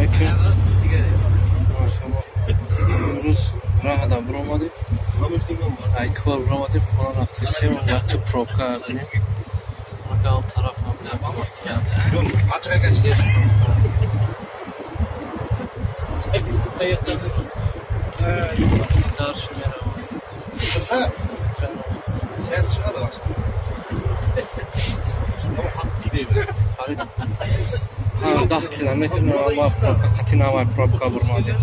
Selamünaleyküm. Imroz rahada buromadیم. Ayki bor buromadیم. Xona raftim. Yaxshi probka ardیم. Marka o taraf ham boshtigan. Açığa geçti. Qarshi meraman. Ha. Ses çıkadı bak. Ama hak gidiyor. Ha, 10 kilometr nava probka, qati nava probka burmadim.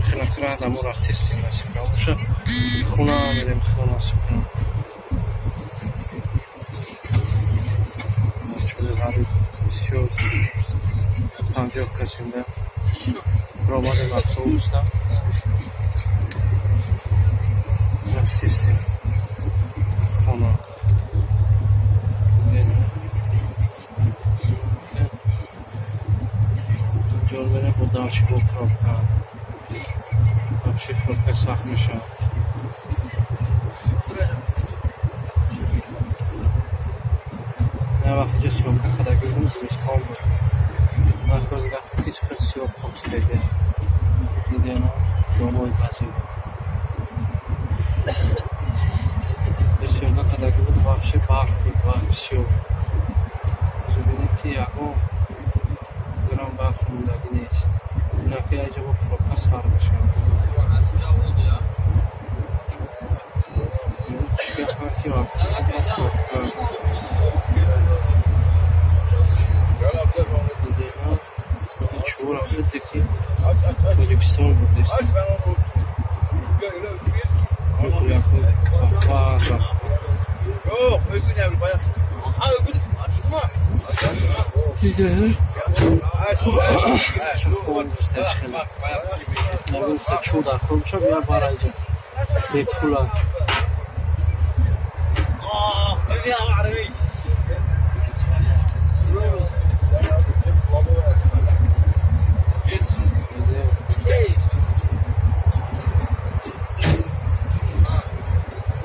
Xilafira da muraf testing nasib qildi. O'sha xona berem, xona nasib qildi. Şöyle g'arib bisyor panjokasida promodim avtobusda. Testing. Xona. Görmene bu dalşı bu probka. Вообще probka saxmışa. Ne vaxtca syomka kadar gördünüz mü İstanbul? Narkozda hiç hırsı yok Fox'taydı. Videonu domoy basıyor. Syomka kadar gördüm вообще bakmıyor, bakmış yok. Zubinki yago gram bakımda yine işte. Bunaki acaba probka sarmışa. Sıcak oldu ya. Çıkıyor parti var. Çoğu rafetteki Özbekistan burada işte. Yakın kafa. Yok, öykün yavru bayağı. Ha öbür açtı mı? Güzel. Çok olmuş teşkil. Yoksa çoğu da konuşam ya barajı. Bekfula. Öyle arabayı.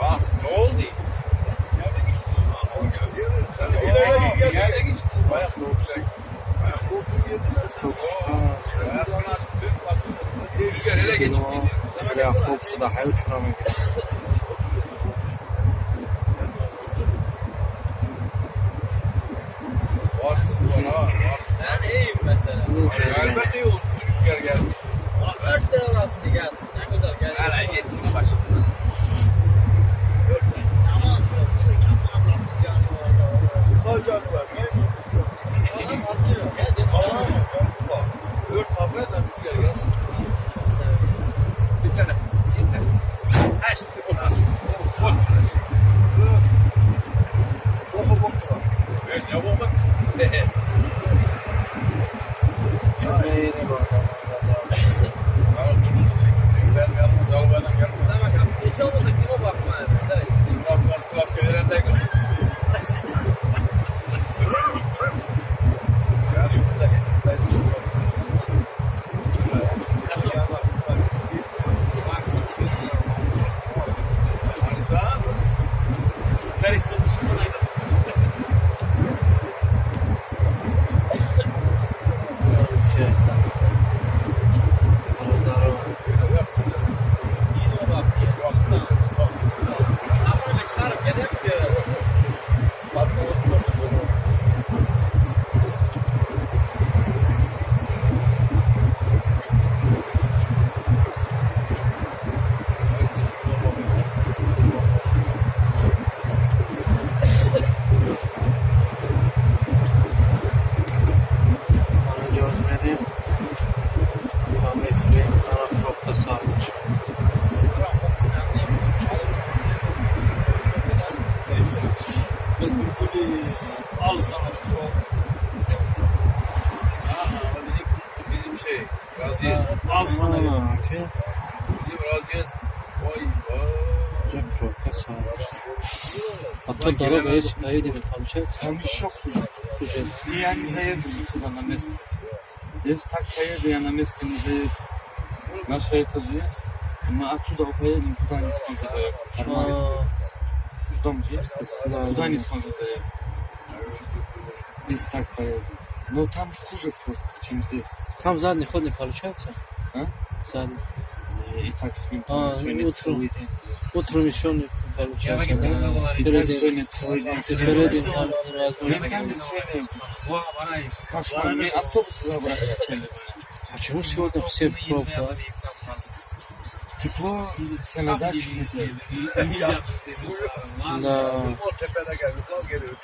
Bak, ne oldu? Yerde geçti. Bayağı rüzgar ele geçti. Ya Fox'u da hayal uçuramıyor. Varsız var ha, varsız. Ben iyiyim mesela. Elbette iyi olsun rüzgar geldi. Ona ört de orasını gelsin. Ne güzel gelsin. Hala gittim başımdan. Aman. Hocam var. Ört tablet de rüzgar gelsin. Bir tane. Açtı ona. Boku boku var. Evet, ya bu bak. Cümleyle bak. Ben yapma, dalgadan yapma. Hiç olmasa kime bakma. Sıfır gelirende gör. Yani yurtta Karıştırmış bunaydı. Yine o bak ya. Aklını çıkarıp gidelim diyor. Gözleri Mefre'nin ana probka sarmış. Al sana şu. bizim şey, razıyız. Al sana ya. Okey. Bizim razıyız. Vay vay. Güzel probka sarmış. Hatta dara beş ayı demek alacak. Tam iş yok mu? Güzel. Niye zayıf tutulan amest? Jest tak pojedzie na miejsce nasze etażjest. Ma отсюда поедем, туда не смогу заехать. Нормально. Дом же есть? Да, Туда да. не смогу заехать. Если так поедем. Но там хуже пробка, чем здесь. Там задний ход не получается? А? Задний. И так с А, сегодня утром. целый день. Утром еще не получается, да? И так Перед сегодня целый день. перед этим там невозможно. Ментами сегодня кошмар. Мне автобусы забрать хотели. Почему сегодня все пробка? Тепло, все на дачу летели. Да. O tepene gel. Yukarı geliyor.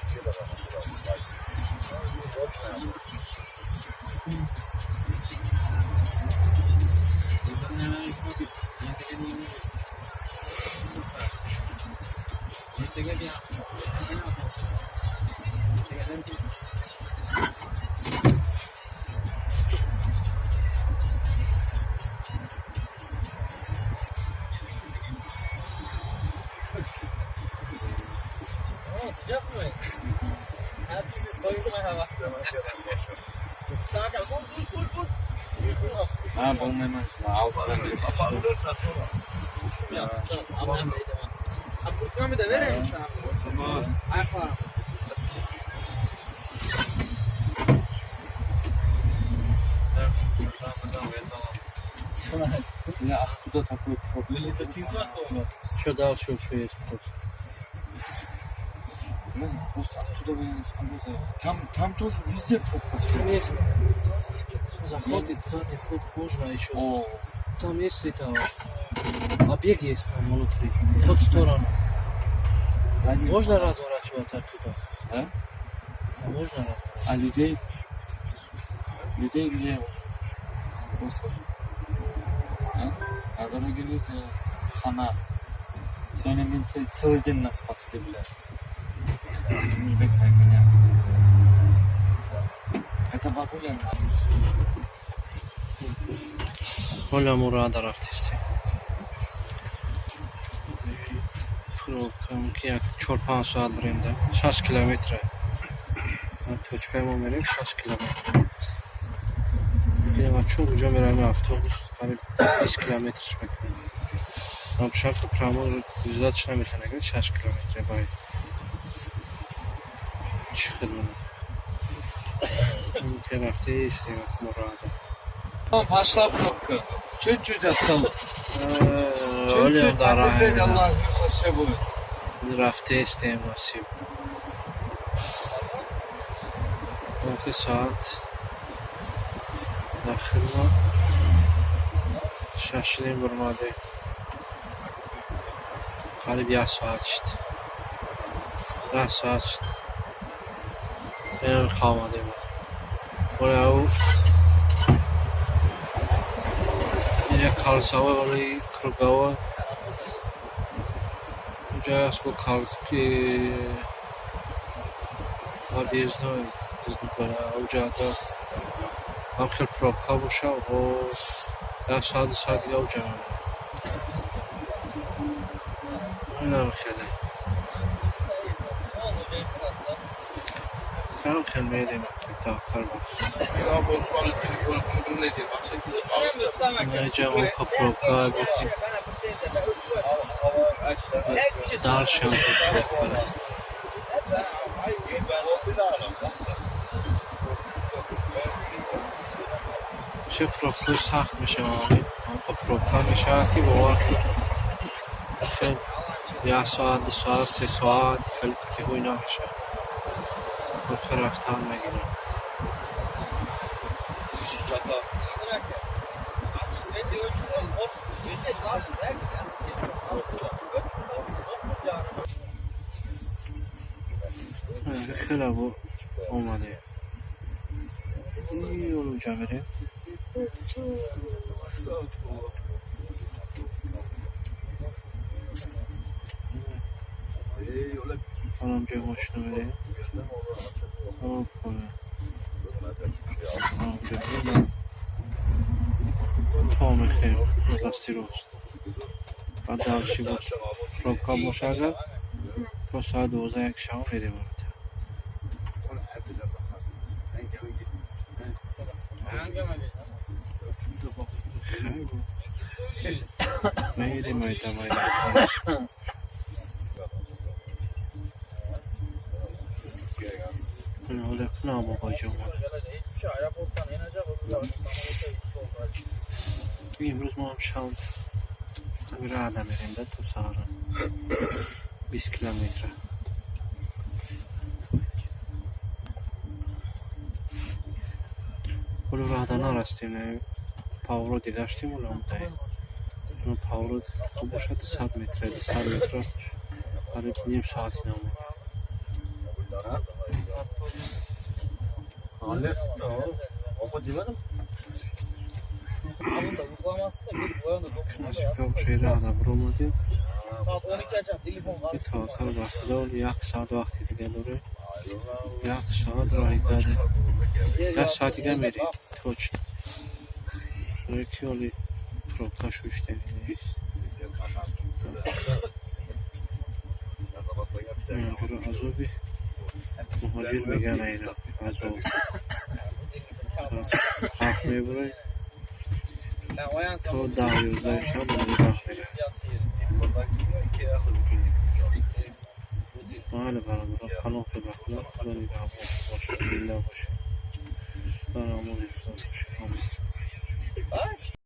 Sıcak mı? Hepsi soyulmaya bak. Sadece vur. Ha bulmayamaz. Alttan bir. Annem deydi bana. Abi kurtulma da vereyim sana. Tamam. Ayaklar. Ya bu da takıyor çok. Böyle de tiz varsa olur. Что дальше еще есть просто? Да, просто оттуда военный спандоза. Там тоже везде пробка. Там есть заходит, задний ход можно еще. О, Там есть это объект есть там внутри, в ту сторону. задний. Можно разворачиваться оттуда? Да? Там можно разворачиваться. А людей влево. Просто. А дороги нельзя. Хана. Сегодня менты целый день нас спасли, блядь. Не бегай меня. Это бабуля. Оля Мурада рафтисти. Пробкам як 4-5 saat برنده 6 kilometre. Точкой мы мерим 6 kilometre. Бugün ama çok uca vereme avtobus. Qarib 20 kilometre çəkir. Tam şafta pramor düzəltişinə metənə qədər 6 kilometre bay. Çıxır bunu. Bu tərəfdə istəyir Murada. Пошла пробка. Чуть-чуть осталось. Öyle Чуть-чуть. da Теперь rahat. Allah все будет. Rafta istəyir nasib. Belki saat daxilma şaşırayım vurmadı. Qarib 1 saat içdi. 1 saat içdi. Benim kalmadı bu. Oraya o Gece kalsava orayı kırgava Ucaya bu kalsı Объездной уҷада ҳам хел пробка боша о 1 соат дига уҷа инам хеле ҳам хел мерем таваккал баф Ya bu Osmanlı telefonunu ne diyor? Bak şimdi наҷам ока пробка гуфти дар шам пробка چه پروفکوی سخت میشه آمی پروفکا میشه که باور خیلی 1 ساعت 2 ساعت 3 ساعت خیلی کتیبوی نمیشه پروفکا رفتن میگیرم خیلی bu olmadı iyi olacak biri Anam cem hoşuna biri hoppa Anam cem Tamam efendim lastik olsun Hatta bir şey bu Pробка boşalır تا ساعت 12 شام میریم میریم Öyle kınama koyacağım onu. Hiçbir şey aeroporttan inecek. Imroz ma şam bir adam yerinde tu sağırın. 20 kilometre. Bunu rahadan arastığını Pavro dilaştım ulan da. Sonra Pavro tu boşadı 100 metreydi. 100 metre. Qarib nیم saatine oldu. Oku demedim. Ama da uygulaması da bir bu yanda Nasip yok şeyler adam vurulmadı. saat 12 açan telefon Bir karıştırma. tavakal bastı da ol. Yak saat vakti gel oraya. Yak saat rahidade. Her saati gel veri. Toç. Sonra ki oli probka şu işte. Göre azo bir muhacir began ayına. Azo. Hafmaya burayı. Ben o yan To dağıyoruz da şu an onu bir bak verir. Mahalle bana bırak. Kanokta baklar. Kulağını bir hafı. Boşa. Billah boşa. Bana aman üstüne boşa. Bak.